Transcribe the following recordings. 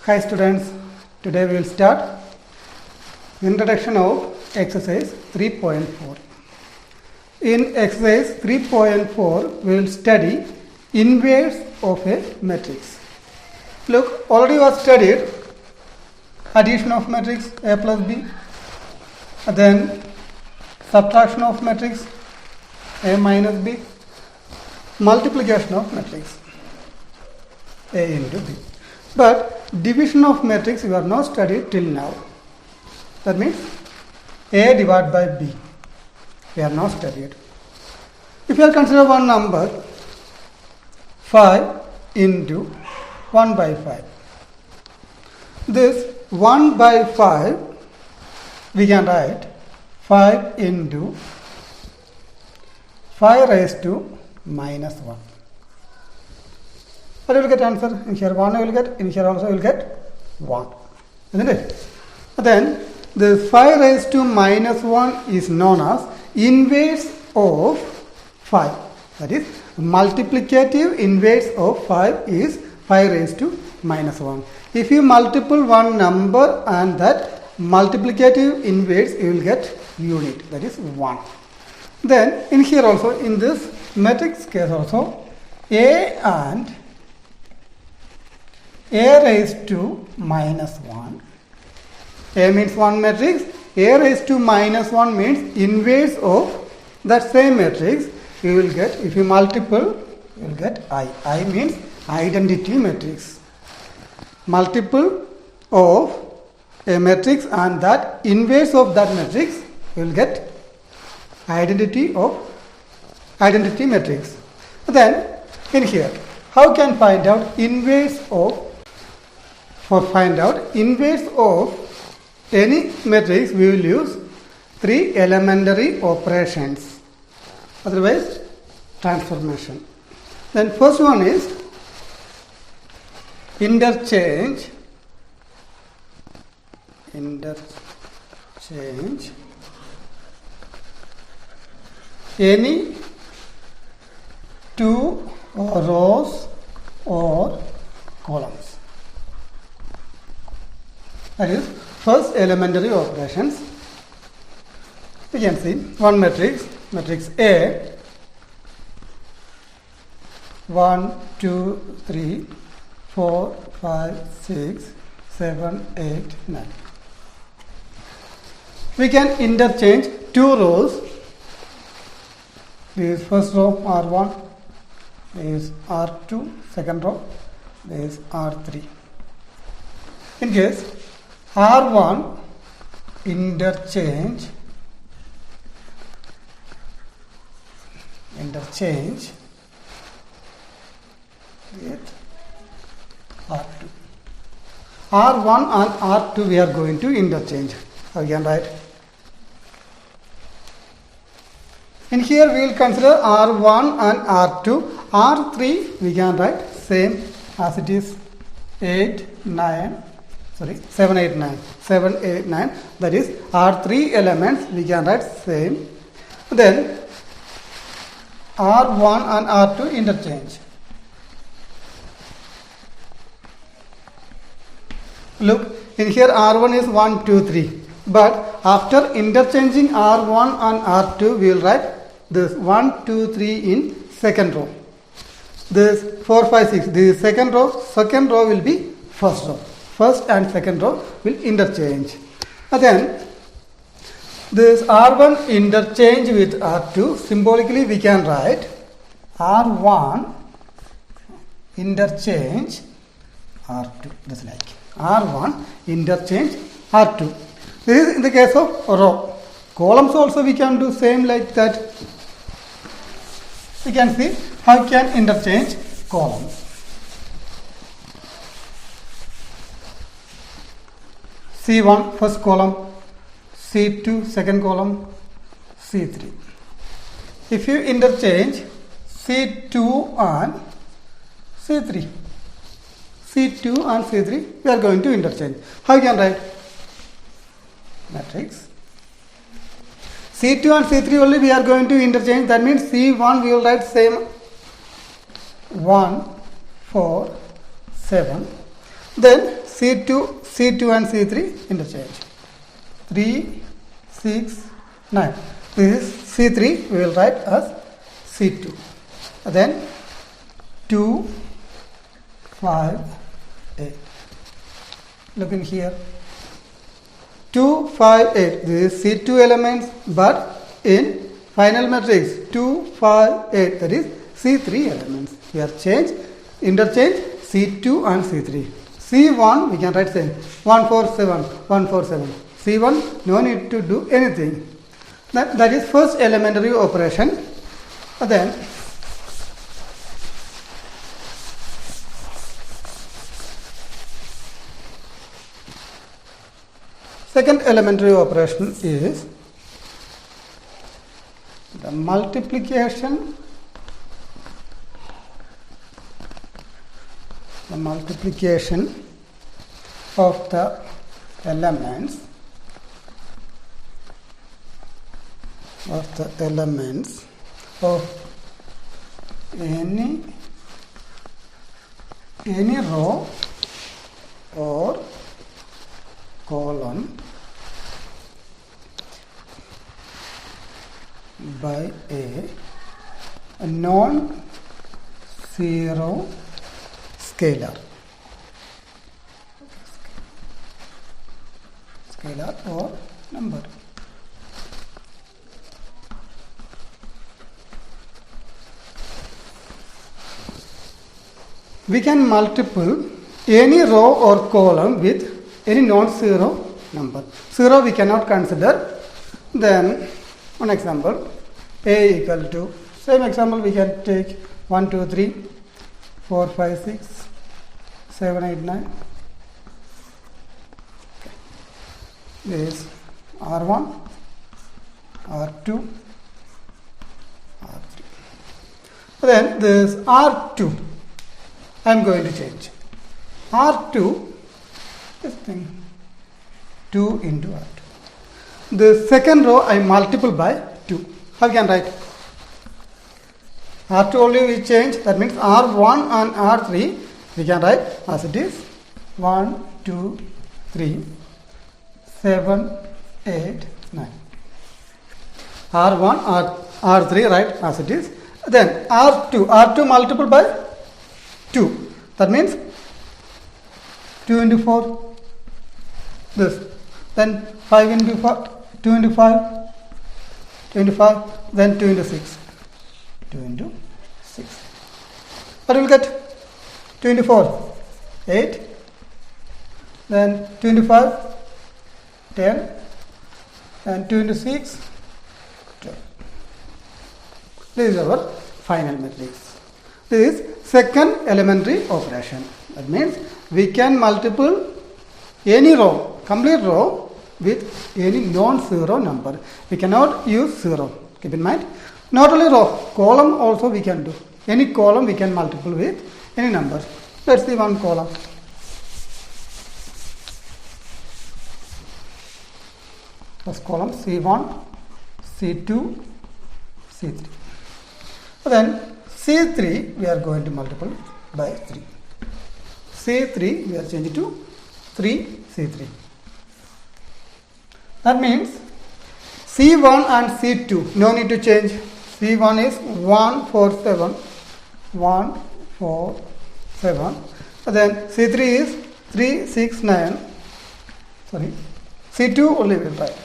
Hi students, today we will start introduction of exercise 3.4. In exercise 3.4 we will study inverse of a matrix. Look, already was studied addition of matrix A plus B, then subtraction of matrix A minus B, multiplication of matrix A into B. But division of matrix we have not studied till now. That means A divided by B. We have not studied. If you are consider one number 5 into 1 by 5. This 1 by 5 we can write 5 into 5 raised to minus 1. What will you get answer? In here 1 will get, in here also will get 1. Isn't it? Then the 5 raised to minus 1 is known as inverse of 5. That is multiplicative inverse of 5 is 5 raised to minus 1. If you multiple one number and that multiplicative inverse you will get unit, that is 1. Then in here also in this matrix case also A and A raised to minus 1. A means one matrix, A raised to minus 1 means inverse of that same matrix. You will get, if you multiple, you will get I. I means identity matrix. Multiple of a matrix and that inverse of that matrix, you will get identity matrix. Then in here, how can find out inverse of? For find out inverse of any matrix, we will use 3 elementary operations, otherwise transformation. Then first one is interchange any 2 rows or columns. That is first elementary operations. You can see one matrix, matrix A, 1, 2, 3, 4, 5, 6, 7, 8, 9. We can interchange 2 rows. This is first row R1, this is R2, second row, this is R3. In case R1 interchange with R2. R1 and R2 we are going to interchange. Again write. In here we will consider R1 and R2. R3 we can write same as it is 7, 8, 9. That is R3 elements we can write same. Then R1 and R2 interchange. Look, in here R1 is 1, 2, 3. But after interchanging R1 and R2, we will write this 1, 2, 3 in second row. This 4, 5, 6. This is second row. Second row will be first row. First and second row will interchange. And then this R1 interchange with R2. Symbolically we can write R1 interchange R2. Just like R1 interchange R2. This is in the case of row. Columns also we can do same like that. You can see how can interchange columns. C1 first column, C2 second column, C3. If you interchange C2 and C3, C2 and C3 we are going to interchange. How you can write? Matrix. C2 and C3 only we are going to interchange. That means C1 we will write same 1, 4, 7. Then C2 and C3 interchange. 3, 6, 9. This is C3, we will write as C2. Then 2, 5, 8. Look in here. 2, 5, 8. This is C2 elements, but in final matrix 2, 5, 8. That is C3 elements. We have interchange C2 and C3. C1 we can write same 147, 147. C1 no need to do anything. That is first elementary operation. Then second elementary operation is the multiplication of the elements of any row or column by a non-zero scalar or number. We can multiply any row or column with any non-zero number. Zero we cannot consider. Then one example, a equal to, same example we can take 1, 2, 3, 4, 5, 6, 7, 8, 9. This is R1, R2, R3. Then this R2, I am going to change. R2, this thing, 2 into R2. The second row I multiple by 2. How can I write? R2 only we change, that means R1 and R3 we can write as it is 1, 2, 3, 7, 8, 9. R1, R3 write as it is. Then R2 multiple by 2. That means 2 into 4, this. Then 5 into 4, 2 into 5, 25, then 2 into 6. 2 into 6. What will get? 2 into 4, 8. Then 2 into 5, 10. And 2 into 6, 12. This is our final matrix. This is second elementary operation. That means we can multiply any row, complete row, with any non-zero number. We cannot use zero. Keep in mind. Not only row, column also we can do. Any column we can multiply with any number. Let's see one column. First column C1, C2, C3. Then C3 we are going to multiply by 3. C3 we are changing to 3 C3. That means C1 and C2 no need to change. C1 is 147, 147. Then C3 is 369. Sorry, C2 only will write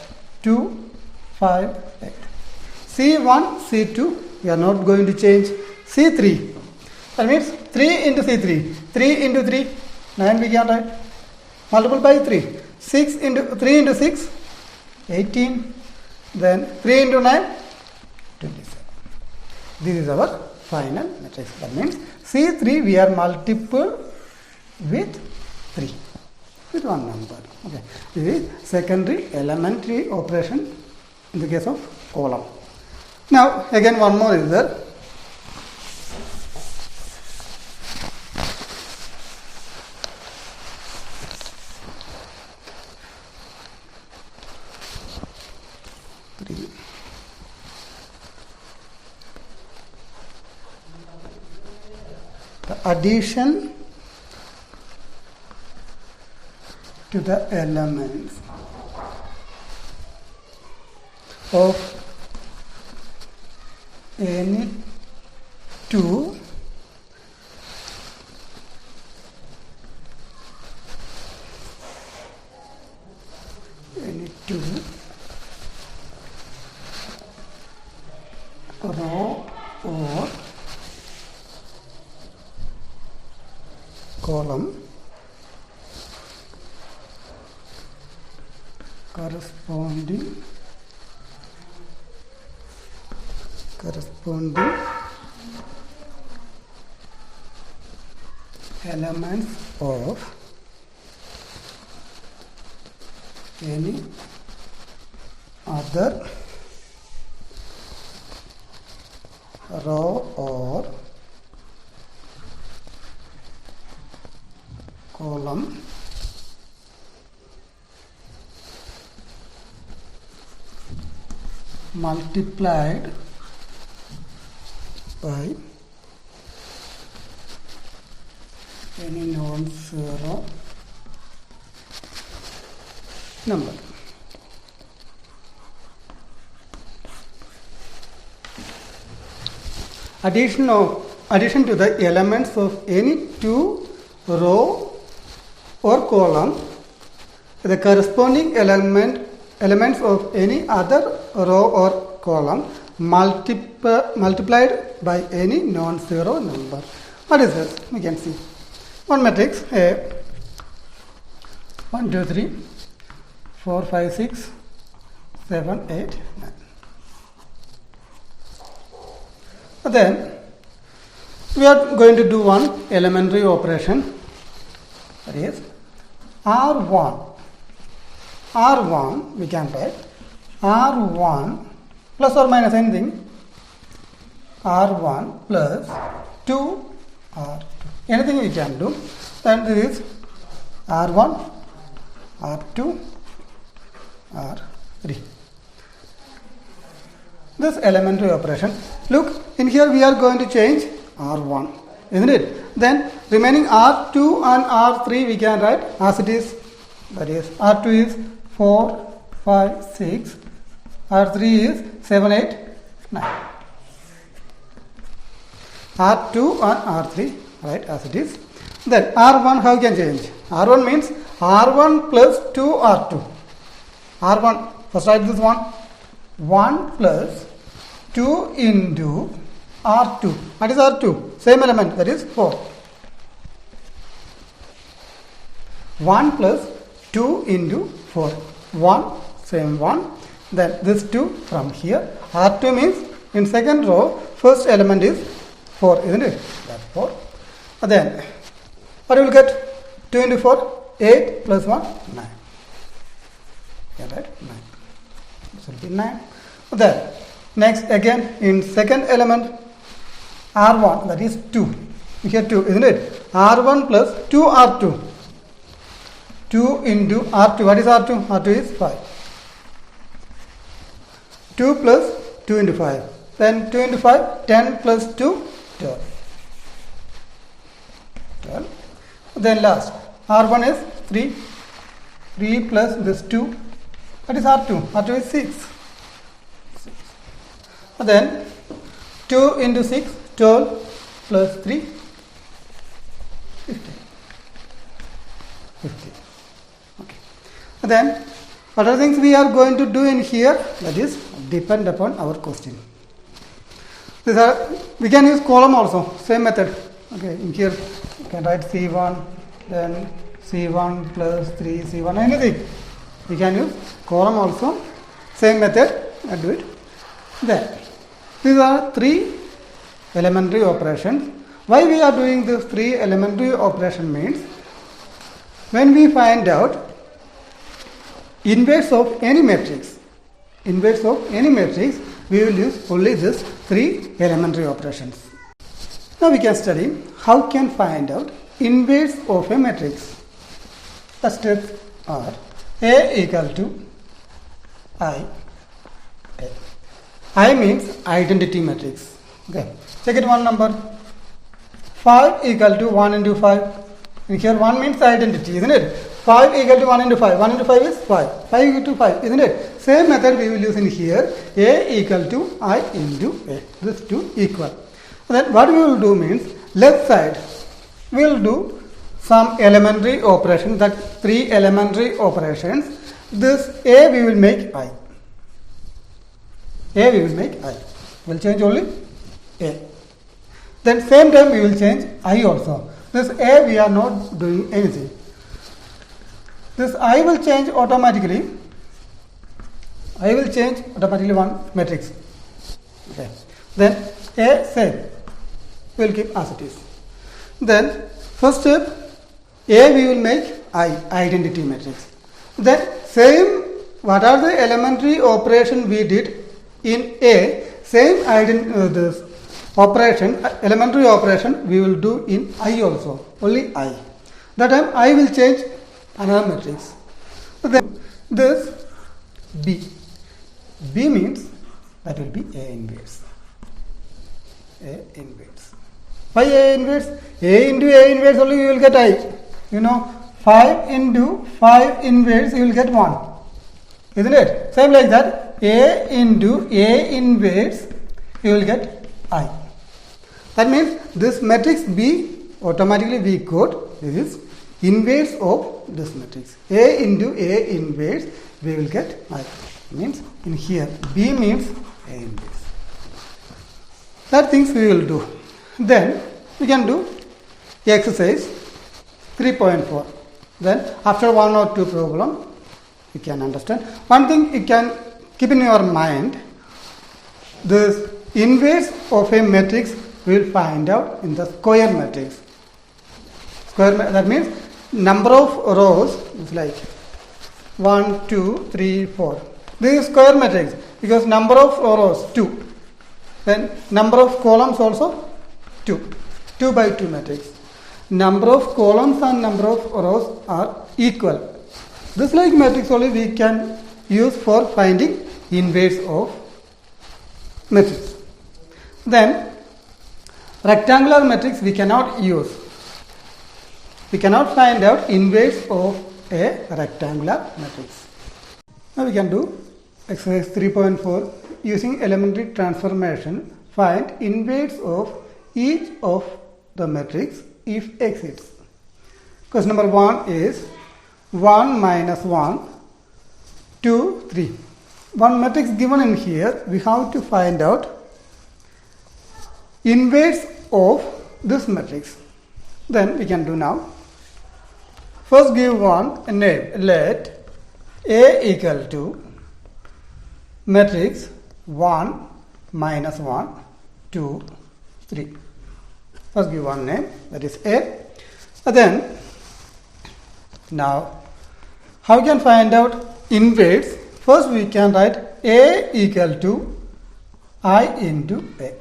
2, 5, 8. C1, C2 we are not going to change. C3, that means 3 into C3, 3 into 3, 9 we can write. Multiple by 3, 6 into 3 into 6, 18. Then 3 into 9, 27. This is our final matrix. That means C3 we are multiple with 3, with one number. Okay. This is secondary elementary operation in the case of column. Now again one more is there. The addition to the elements of any two row or column corresponding elements of any other row or column multiplied by any non-zero number. Addition to the elements of any two row or column, the corresponding elements of any other row or column multiplied by any non-zero number. What is this? We can see one matrix A 1 2 3 4 5 6 7 8 9. Then we are going to do one elementary operation, that is R1 we can write R1 plus or minus anything, R1 plus 2R2, anything we can do. Then this is R1, R2, R3. This elementary operation. Look, in here we are going to change R1, isn't it? Then remaining R2 and R3 we can write as it is. That is R2 is 4, 5, 6. R3 is 7, 8, 9. R2 and R3 right as it is. Then R1 how can change? R1 means R1 plus 2R2. R1, first write this one. 1 plus 2 into R2. What is R2? Same element, that is 4. 1 plus 2 into 4. 1, same 1. Then this 2 from here. R2 means in second row, first element is 4, isn't it? That's 4. Then what you will get? 2 into 4, 8 plus 1, 9. Yeah, right? 9. This will be 9. Then next again in second element R1, that is 2. Here 2, isn't it? R1 plus 2R2. 2 into R2. What is R2? R2 is 5. 2 plus 2 into 5. Then 2 into 5, 10 plus 2, 12. 12. Then last, R1 is 3. 3 plus this 2. What is R2? R2 is 6. Then 2 into 6, 12 plus 3, 15. 15. Okay. Then what are things we are going to do in here? That is depend upon our question. These are, we can use column also, same method. Okay, in here you can write C1, then C1 plus 3, C1, anything. We can use column also, same method, and do it. Then these are 3 elementary operations. Why we are doing this 3 elementary operation means when we find out inverse of any matrix, we will use only these 3 elementary operations. Now we can study how can find out inverse of a matrix. The steps are A equal to I. I means identity matrix. Okay. Check it one number. 5 equal to 1 into 5. And here 1 means identity, isn't it? 5 equal to 1 into 5. 1 into 5 is 5. 5 equal to 5, isn't it? Same method we will use in here. A equal to I into A. This two equal. Then what we will do means, left side we will do some elementary operations, that 3 elementary operations. This A we will make I. A we will make I. We will change only A. Then same time we will change I also. This A we are not doing anything. This I will change automatically. I will change automatically one matrix. Okay. Then A same. We will keep as it is. Then first step, A we will make I, identity matrix. Then same, what are the elementary operation we did in A, same this operation, elementary operation we will do in I also, only I. That time I will change another matrix. Then this B. B means that will be A inverse. A inverse. Why A inverse? A into A inverse only you will get I. You know, 5 into 5 inverse you will get 1. Isn't it? Same like that. A into A inverse you will get I. That means this matrix B automatically we got this is inverse of this matrix. A into A inverse we will get I. Means in here B means A inverse. That things we will do. Then we can do exercise 3.4. Then after 1 or 2 problem you can understand. One thing you can keep in your mind, this inverse of a matrix we will find out in the square matrix. That means number of rows is like 1, 2, 3, 4. This is square matrix because number of rows 2. Then number of columns also 2. 2 by 2 matrix. Number of columns and number of rows are equal. This like matrix only we can use for finding inverse of matrix. Then rectangular matrix we cannot use. We cannot find out inverse of a rectangular matrix. Now we can do exercise 3.4 using elementary transformation. Find inverse of each of the matrix if exists. Question number 1 is 1 minus 1, 2, 3. One matrix given in here, we have to find out inverse of this matrix. Then we can do now. First give one a name. Let A equal to matrix 1 minus 1, 2, 3. First give one name, that is A. Then now how we can find out inverse? First we can write A equal to I into A.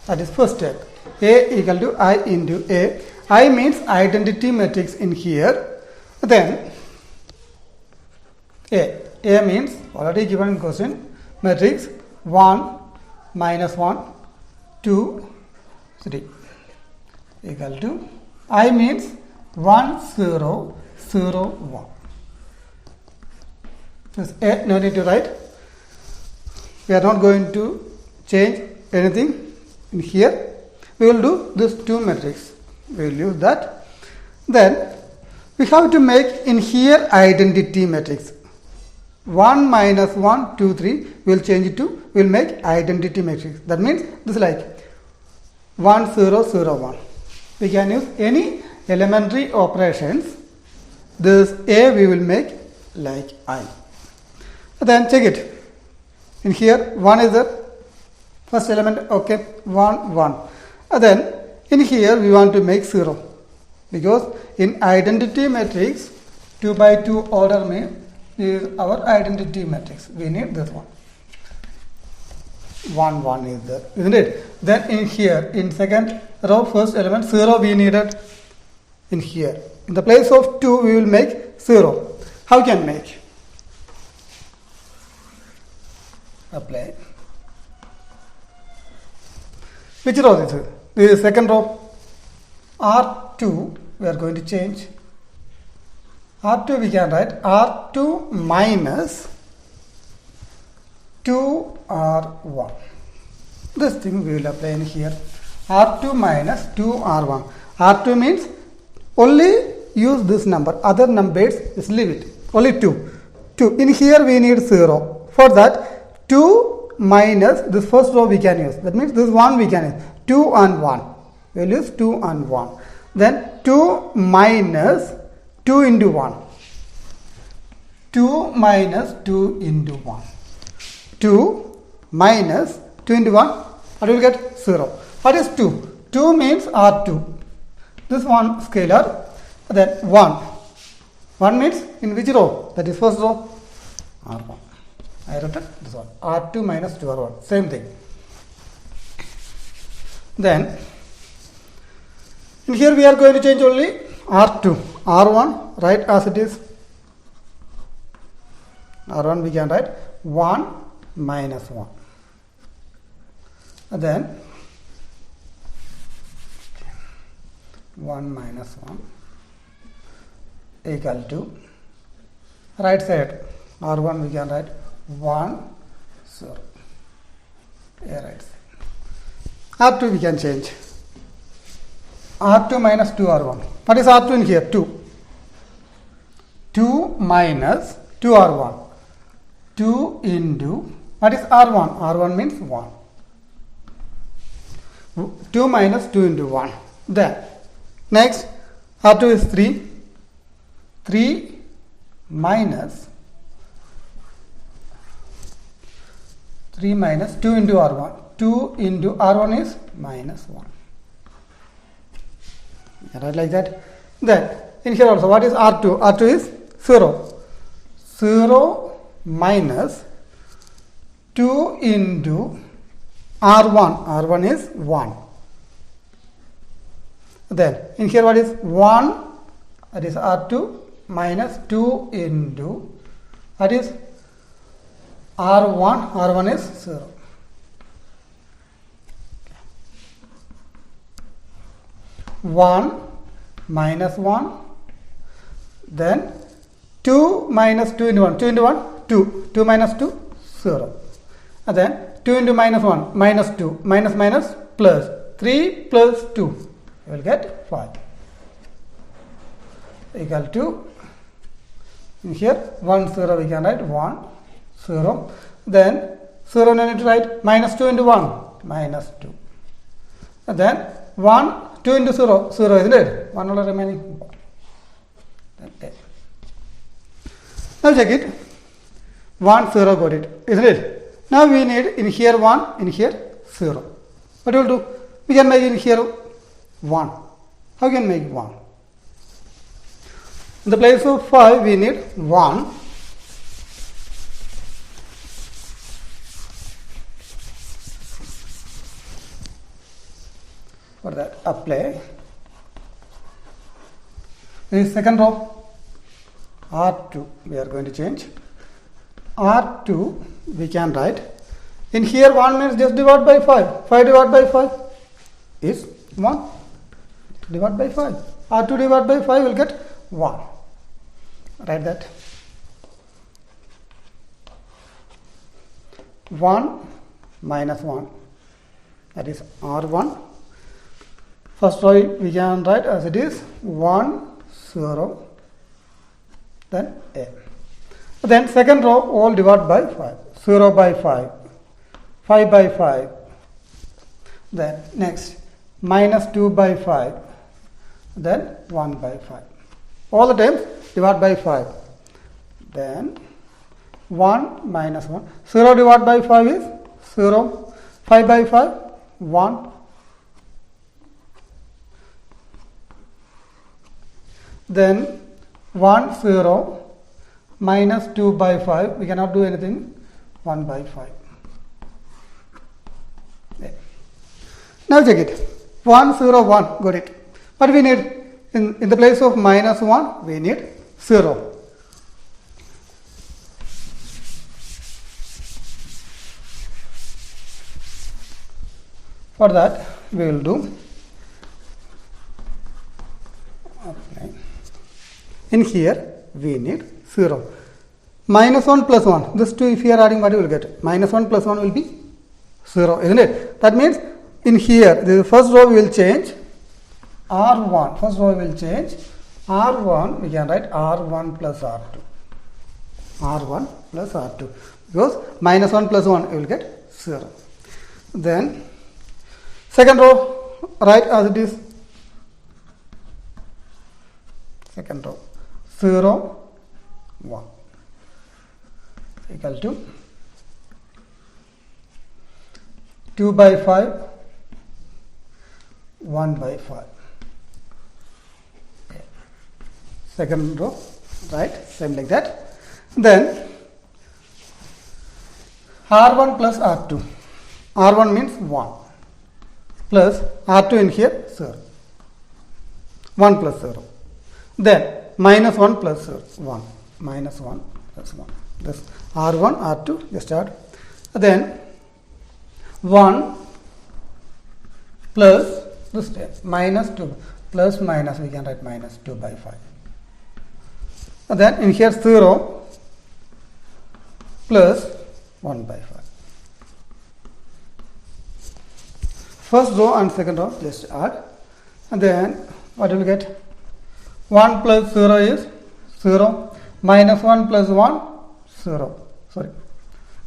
That is first step. A equal to I into A. I means identity matrix in here. Then A. A means already given in question matrix 1 minus 1, 2, 3 equal to I means 1, 0, 0, 1. This A, no need to write. We are not going to change anything in here. We will do this 2 matrix. We will use that. Then we have to make in here identity matrix. 1 minus 1, 2, 3. We will change it to, we will make identity matrix. That means this is like 1, 0, 0, 1. We can use any elementary operations. This A we will make like I. Then check it. In here 1 is the first element. Okay, 1, 1. Then in here we want to make 0 because in identity matrix 2 by 2 order is our identity matrix. We need this one. 1, 1 is there, isn't it? Then in here in second row first element 0 we needed in here. In the place of 2 we will make 0. How can make? Apply. Which row is it? This is second row. R2 we are going to change R2 we can write R2 minus 2R1. This thing we will apply in here. R2 minus 2R1. R2 means only use this number. Other numbers just leave it. Only 2. 2. In here we need 0. For that 2 minus this first row we can use. That means this 1 we can use. 2 and 1. We will use 2 and 1. Then 2 minus 2 into 1. 2 minus 2 into 1. 2 minus 2 into 1. What will get? 0. What is 2? 2 means R2. This one scalar. Then 1. 1 means in which row? That is first row. R1. I wrote this one. R2 minus 2R1. Same thing. Then in here we are going to change only R2. R1 write as it is. R1 we can write 1 minus 1. Then 1 minus 1 equal to right side R1 we can write 1 0. Right side. R2 we can change. R2 minus 2R1. What is R2 in here? 2. 2 minus 2R1. 2 into, what is R1? R1 means 1. 2 minus 2 into 1. Then, next, R2 is 3. 3 minus 2 into R1. 2 into R1 is minus 1. Right like that. Then, in here also, what is R2? R2 is 0. 0 minus 2 into R1. R1 is 1. Then, in here what is 1? That is R2 minus 2 into, that is R1. R1 is 0. One minus 1, then 2 minus 2 into 1. 2 into 1, 2. 2 minus 2, 0. And then 2 into minus 1, minus 2. Minus minus plus. 3 plus 2. You will get 5. Equal to, in here 1 0 we can write 1 0. Then 0 no need to write minus 2 into 1, minus 2. And then 1 2 into 0, 0 isn't it? 1 only remaining. Okay. Now check it. 1 0 got it, isn't it? Now we need in here 1, in here 0. What will do? We can make in here 1. How can we make 1? In the place of 5 we need 1. For that apply. This is second row. R2 we are going to change. R2 we can write. In here 1 means just divide by 5. 5 divided by 5 is 1. Divide by 5. R2 divided by 5 will get 1. Write that. 1 minus 1. That is R1. First row we can write as it is 1 0. Then A. Then second row all divided by 5. 0 by 5. 5 by 5. Then next minus 2 by 5. Then 1 by 5. All the times divide by 5. Then 1 minus 1. 0 divided by 5 is 0. 5 by 5, 1. Then 1 0 minus 2 by 5. We cannot do anything. 1 by 5. Yeah. Now check it. 1 0 1. Got it. But we need in the place of minus 1 we need 0. For that we will do in here we need 0. Minus 1 plus 1. This 2, if you are adding, what you will get? Minus 1 plus 1 will be 0, isn't it? That means in here, the first row we will change R1. First row we will change R1. We can write R1 plus R2. R1 plus R2. Because minus 1 plus 1, you will get 0. Then, second row, write as it is. Second row, 0, 1 equal to 2 by 5, 1 by 5. Okay. Second row, right, same like that. Then R1 plus R2. R1 means 1 plus R2 in here 0. 1 plus 0. Then minus 1 plus 0. 1. Minus 1 plus 1. This R1, R2, just add. Then 1 plus this minus 2 plus minus, we can write minus 2 by 5. And then in here 0 plus 1 by 5. First row and second row just add, and then what will you get? 1 plus 0 is 0, minus 1 plus 1, 0. Sorry,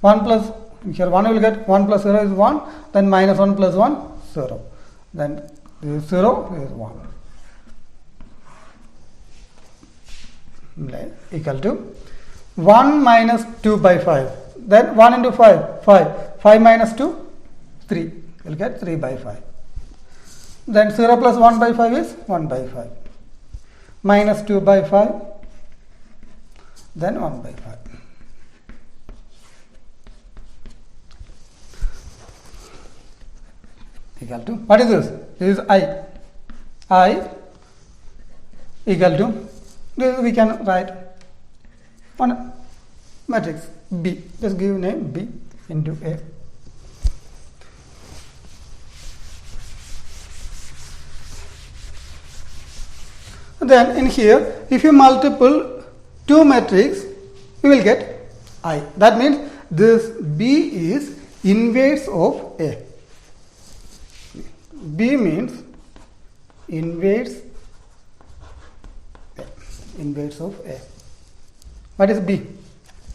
1 plus, here 1 will get, 1 plus 0 is 1, then minus 1 plus 1, 0. Then this is 0, this is 1. Equal to 1 minus 2 by 5. Then 1 into 5, 5. 5 minus 2, 3. You will get 3 by 5. Then 0 plus 1 by 5 is 1 by 5. Minus 2 by 5. Then 1 by 5. Equal to, what is this? This is I. I equal to, this we can write on matrix B. Just give name B into A. Then in here, if you multiple two matrix, you will get I. That means this B is inverse of A. B means inverse A. Inverse of A. What is B?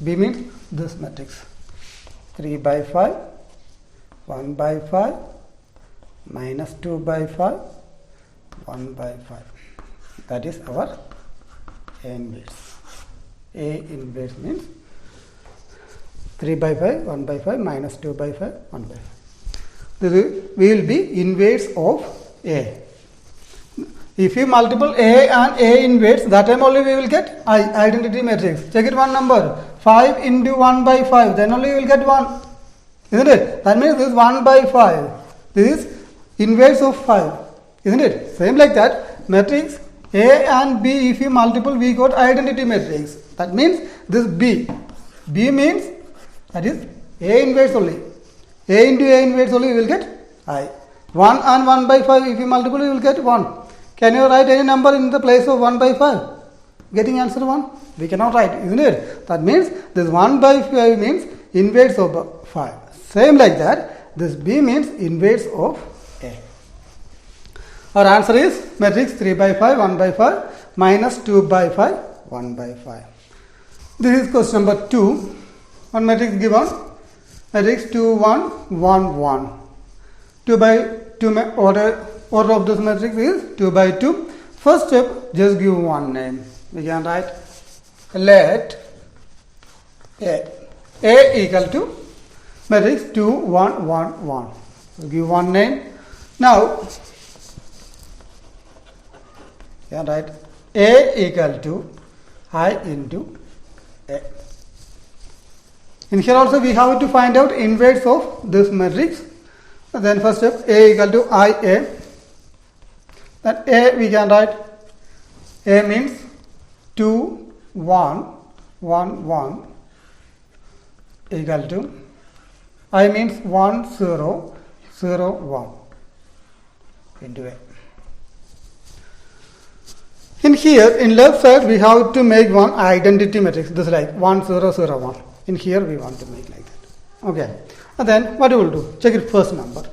B means this matrix. 3 by 5, 1 by 5, minus 2 by 5, 1 by 5. That is our A inverse. A inverse means 3 by 5, 1 by 5, minus 2 by 5, 1 by 5. We will be inverse of A. If you multiple A and A inverse, that time only we will get I, identity matrix. Check it one number. 5 into 1 by 5, then only you will get 1. Isn't it? That means this is 1 by 5. This is inverse of 5. Isn't it? Same like that. Matrix A and B, if you multiple, we got identity matrix. That means this B. B means that is A inverse only. A into A inverse only you will get I. 1 and 1 by 5, if you multiple, you will get 1. Can you write any number in the place of 1 by 5? Getting answer 1? We cannot write, isn't it? That means this 1 by 5 means inverse of 5. Same like that, this B means inverse of A. Our answer is matrix 3 by 5, 1 by 5, minus 2 by 5, 1 by 5. This is question number 2. One matrix given, matrix 2, 1, 1, 1. 2 by 2 order of this matrix is 2 by 2. First step, just give one name. We can write let A equal to matrix 2, 1, 1, 1. So give one name. Now, we can write A equal to I into A. In here also we have to find out inverse of this matrix. Then first step, A equal to IA. Then A we can write, A means 2, 1, 1, 1 equal to, I means 1, 0, 0, 1 into A. In here, in left side, we have to make one identity matrix. This is like 1 0 0 1. In here, we want to make like that. Okay. And then what you will do? Check it first number.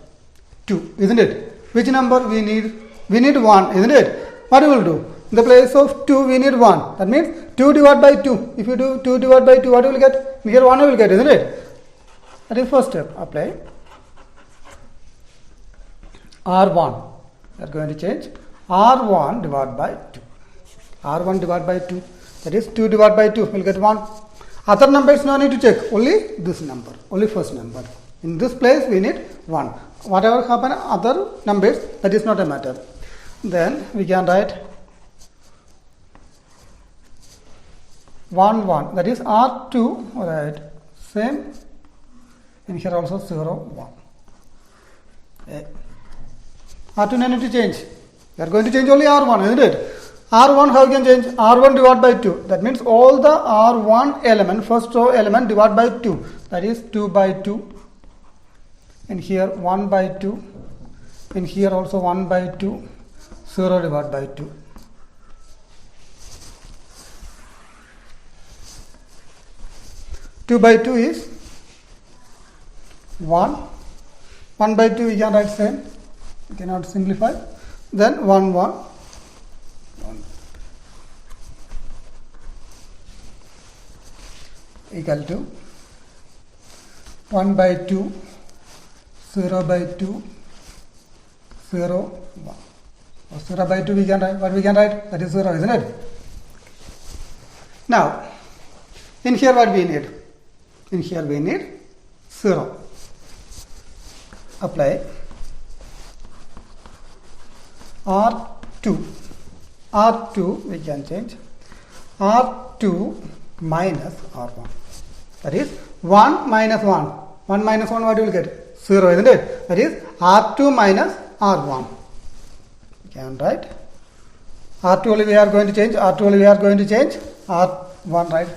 2, isn't it? Which number we need? We need 1, isn't it? What you will do? In the place of 2, we need 1. That means 2 divided by 2. If you do 2 divided by 2, what you will get? Here 1 you will get, isn't it? That is first step. Apply. R1. We are going to change. R1 divided by 2. R1 divided by 2. That is 2 divided by 2. We will get 1. Other numbers no need to check. Only this number. Only first number. In this place we need 1. Whatever happen other numbers, that is not a matter. Then we can write 1 1. That is R2. Right. Same. In here also 0 1. Okay. R2 no need to change. We are going to change only R1, isn't it? R1 how you can change? R1 divided by 2. That means all the R1 element, first row element divided by 2. That is 2 by 2. In here 1 by 2. In here also 1 by 2. 0 divided by 2. Two by 2 is 1. 1 by 2 we can write same. We cannot simplify. Then 1 1. Equal to 1 by 2, 0 by 2, 0, 1. Or 0 by 2 we can write. What we can write? That is 0, isn't it? Now, in here what we need? In here we need 0. Apply R2. R2 we can change. R2 minus R1. That is 1 minus 1. 1 minus 1 what you will get? 0, isn't it? That is R2 minus R1. You can write. R2 only we are going to change. R2 only we are going to change. R1 right.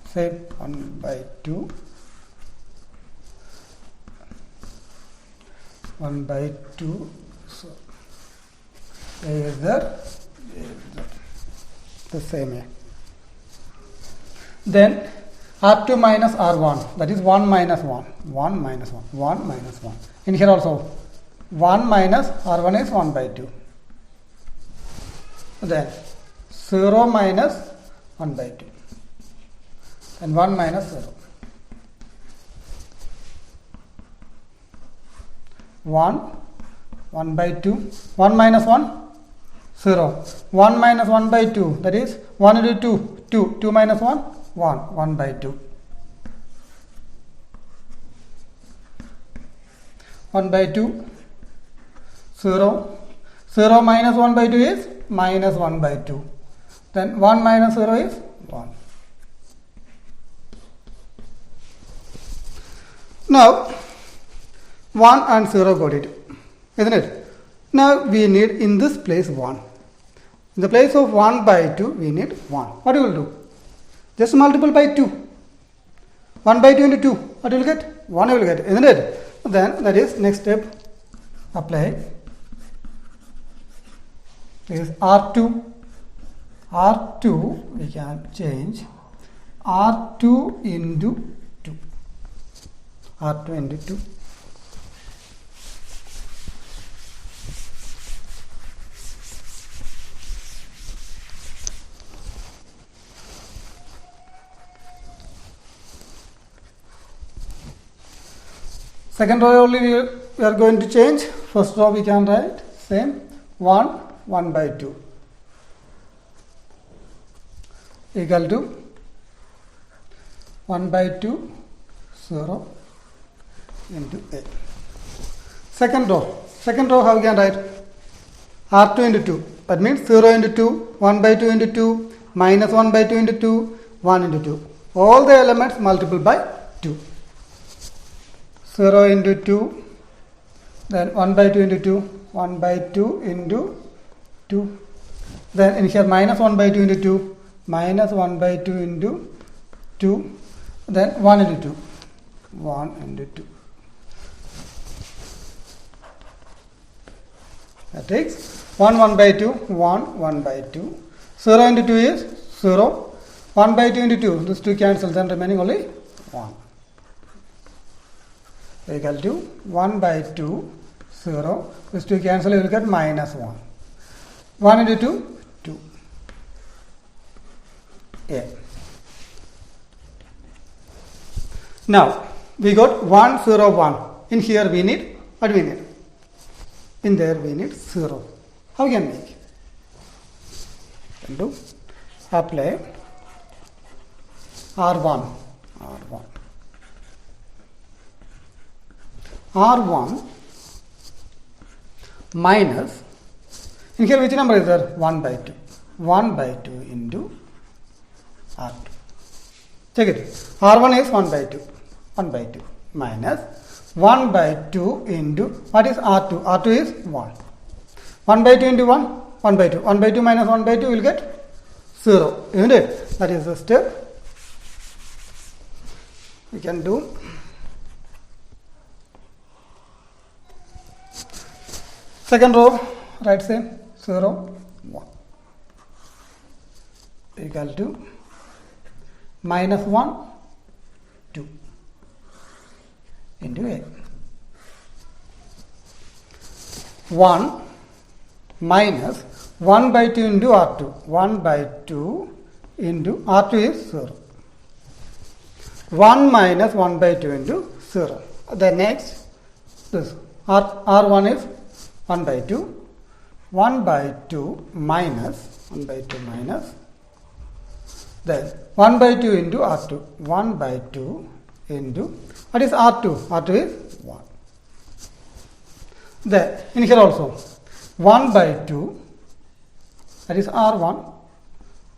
Say 1 by 2. 1 by 2. So, is there? The same here. Then R2 minus R1, that is 1 minus 1, 1 minus 1, 1 minus 1. In here also 1 minus R1 is 1 by 2. Then 0 minus 1 by 2 and 1 minus 0. 1, 1 by 2, 1 minus 1, 0. 1 minus 1 by 2, that is 1 into 2, 2, 2 minus 1, 1, 1 by 2. 1 by 2, 0. 0 minus 1 by 2 is minus 1 by 2. Then 1 minus 0 is 1. Now, 1 and 0 got it, isn't it? Now, we need in this place 1. In the place of 1 by 2, we need 1. What you will do? Just multiply by 2. 1 by 2 into 2. What you will get? 1 you will get, isn't it? Then, that is next step. Apply. This is R2. R2, we can change. R2 into 2. R2 into 2. Second row only we are going to change. First row we can write same 1, 1 by 2 equal to 1 by 2, 0 into A. Second row how we can write? R2 into 2. That means 0 into 2, 1 by 2 into 2, minus 1 by 2 into 2, 1 into 2. All the elements multiple by 2. 0 into 2, then 1 by 2 into 2, 1 by 2 into 2. Then in here minus 1 by 2 into 2, minus 1 by 2 into 2, then 1 into 2, 1 into 2. That takes 1 1 by 2, 1 1 by 2, 0 into 2 is 0. 1 by 2 into 2. These 2 cancel, then remaining only 1. Equal to 1 by 2, 0. These 2 cancel, you will get minus 1. 1 into 2, 2. A. Now, we got 1, 0, 1. In here we need, what we need? In there we need 0. How can we make? Can do apply R1. R1 minus, in here which number is there? 1 by 2. 1 by 2 into R2. Check it. R1 is 1 by 2. 1 by 2 minus 1 by 2 into, what is R2? R2 is 1. 1 by 2 into 1? 1 by 2. 1 by 2 minus 1 by 2 will get 0. Isn't it? That is the step. We can do second row, right same 0, 1 equal to minus 1, 2 into A. 1 minus 1 by 2 into R2. 1 by 2 into R2 is 0. 1 minus 1 by 2 into 0. The next, this R1 is 1 by 2. 1 by 2 minus, 1 by 2 minus, then 1 by 2 into R2. 1 by 2 into, what is R2? R2 is 1. Then, in here also, 1 by 2, that is R1,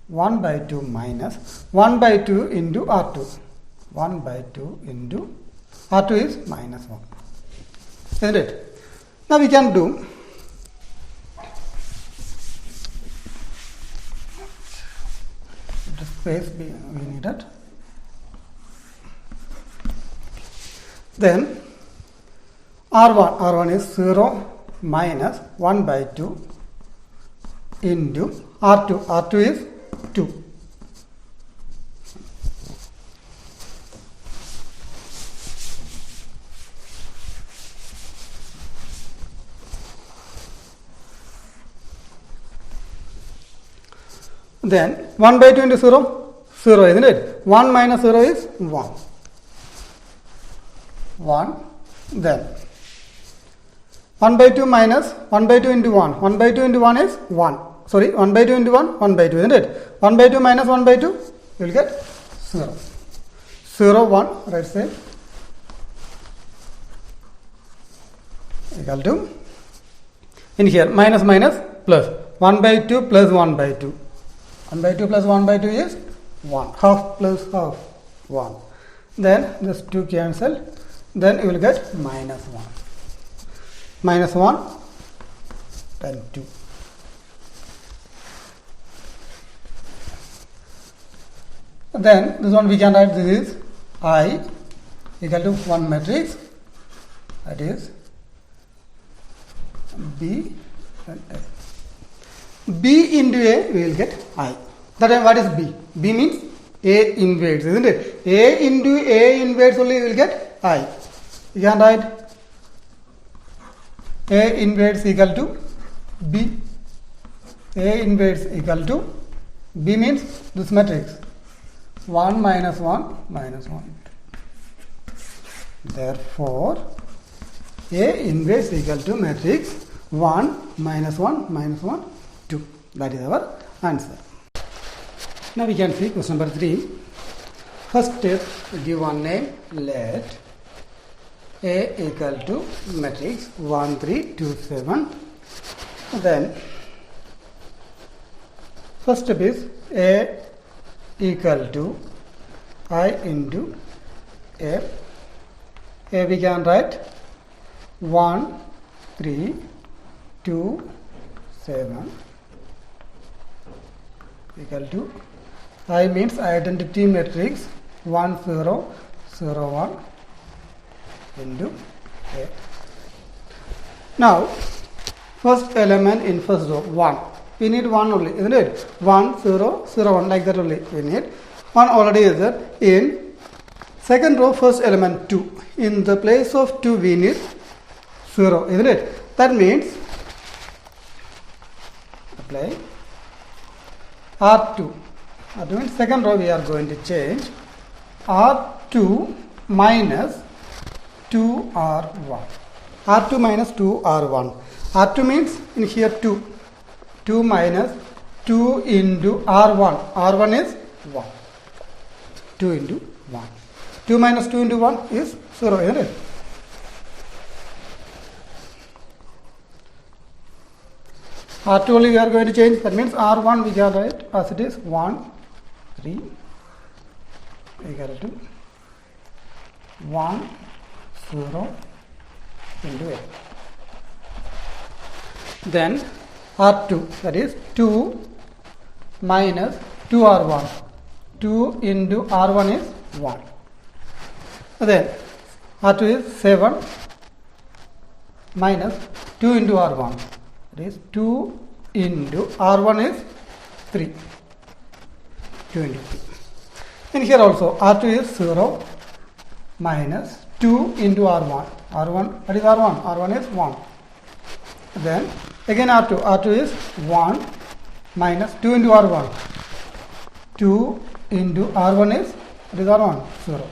1 by 2 minus 1 by 2 into R2. 1 by 2 into R2 is minus 1. Isn't it? Now we can do the space we needed. Then R1 is 0 minus 1 by 2 into R2. R2 is 2. Then 1 by 2 into 0, 0, isn't it? 1 minus 0 is 1. 1. Then 1 by 2 minus 1 by 2 into 1. 1 by 2 into 1 is 1. Sorry, 1 by 2 into 1, 1 by 2, isn't it? 1 by 2 minus 1 by 2, you will get 0. 0, 1, right side. Equal to, in here, minus minus plus. 1 by 2 plus 1 by 2. 1 by 2 plus 1 by 2 is 1. Half plus half, 1. Then this 2 cancel. Then you will get minus 1. Minus 1, then 2. Then this one we can write, this is I equal to 1 matrix, that is B and A. B into A we will get I. That time what is B? B means A inverse, isn't it? A into A inverse only we will get I. You can write A inverse equal to B. A inverse equal to B means this matrix 1 minus 1 minus 1. Therefore, A inverse equal to matrix 1 minus 1 minus 1 2. That is our answer. Now we can see question number 3. First step, give one name. Let A equal to matrix 1 3 2 7. Then first step is A equal to I into A. A we can write 1 3 2 7 equal to I means identity matrix 1 0 0 1 into A. Now first element in first row 1. We need 1 only, isn't it? 1, 0, 0, 1, like that only. We need 1 already is there. In second row, first element 2. In the place of 2, we need 0, isn't it? That means apply R2. That means second row we are going to change R2 minus 2R1. R2 minus 2R1. R2 means in here 2. 2 minus 2 into R1. R1 is 1. 2 into 1. 2 minus 2 into 1 is 0, isn't it? R2 only we are going to change. That means R1 we can write as it is 1, 3 equal to 1, 0 into A. Then R2, that is 2 minus 2R1. 2 into R1 is 1. Then R2 is 7 minus 2 into R1. That is 2 into R1 is 3. 2 into 3. And here also R2 is 0 minus 2 into R1. R1, what is R1? R1 is 1. Then again R2. R2 is 1 minus 2 into R1. 2 into R1 is, what is R1? 0.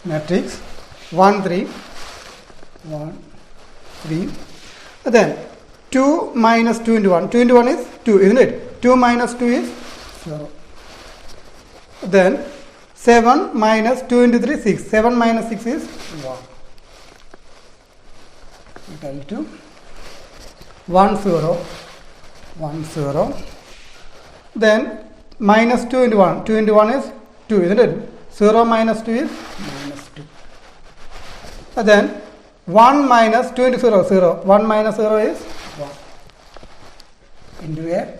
Matrix 1, 3. 1, 3. Then 2 minus 2 into 1. 2 into 1 is 2, isn't it? 2 minus 2 is 0. Then 7 minus 2 into 3, 6. 7 minus 6 is 1. Equal to 1, 0. 1, 0. Then minus 2 into 1. 2 into 1 is 2, isn't it? 0 minus 2 is minus 2. And then 1 minus 2 into 0, 0. 1 minus 0 is 1 into A.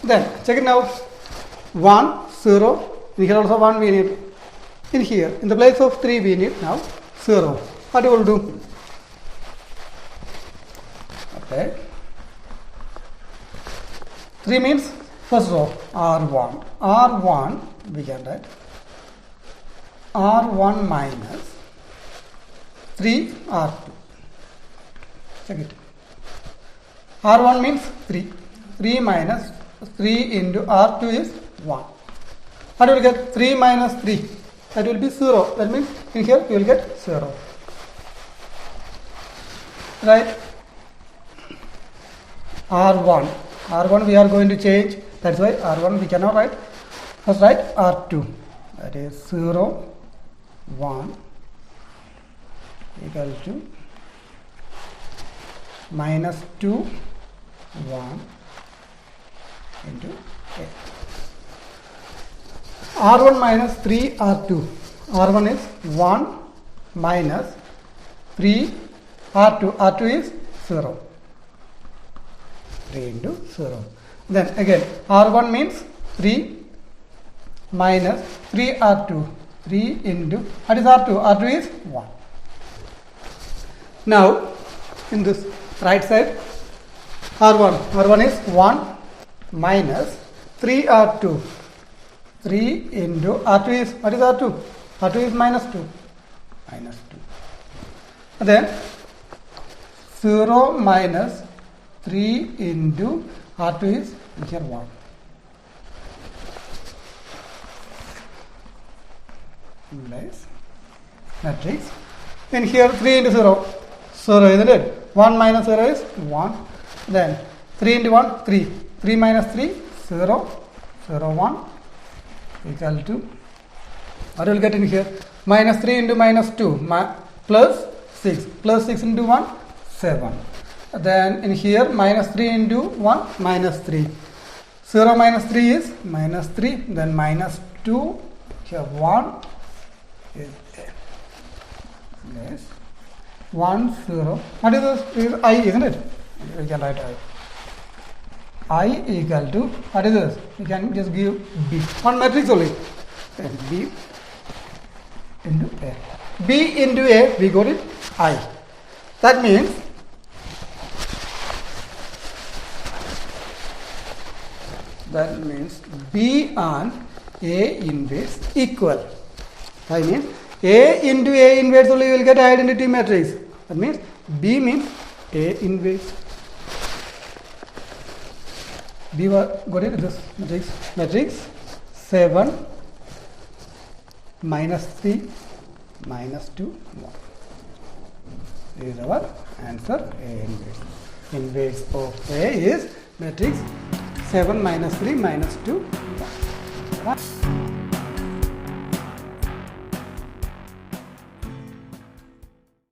Then check it now. 1, 0. In here also 1 we need. In here, in the place of 3 we need now 0. What you will do? Okay. 3 means first row R1. R1 we can write R1 minus 3 R2. Check it. R1 means 3. 3 minus 3 into R2 is 1. What will you get? 3 minus 3. That will be 0. That means in here you will get 0. Right? R1. R1 we are going to change. That's why R1 we cannot write. First write R2. That is 0, 1 equal to minus 2, 1 into A. R1 minus 3 R2. R1 is 1 minus 3 R2. R2 is 0. 3 into 0. Then again R1 means 3 minus 3 R2. 3 into, what is R2? R2 is 1. Now in this right side R1. R1 is 1 minus 3 R2. 3 into R2 is, what is R2? R2 is minus 2. Minus 2. And then 0 minus 3 into R2 is here 1. Nice. Matrix. And here 3 into 0. 0, isn't it? 1 minus 0 is 1. Then 3 into 1, 3. 3 minus 3, 0. 0, 1 equal to, what will you get in here? Minus 3 into minus 2 plus 6. Plus 6 into 1, 7. Then in here minus 3 into 1, minus 3. 0 minus 3 is minus 3. Then minus 2. Here 1 is there. Yes. 1, 0. What is this? This is I, isn't it? We can write I. I equal to, what is this? We can just give B. One matrix only. Then B into A. B into A, we got it I. That means B and A inverse equal. I mean A into A inverse only you will get identity matrix. That means B means A inverse. B got it, this matrix 7 minus 3 minus 2 1. This is our answer, A inverse. Inverse of A is matrix 7 minus 3 minus 2 1.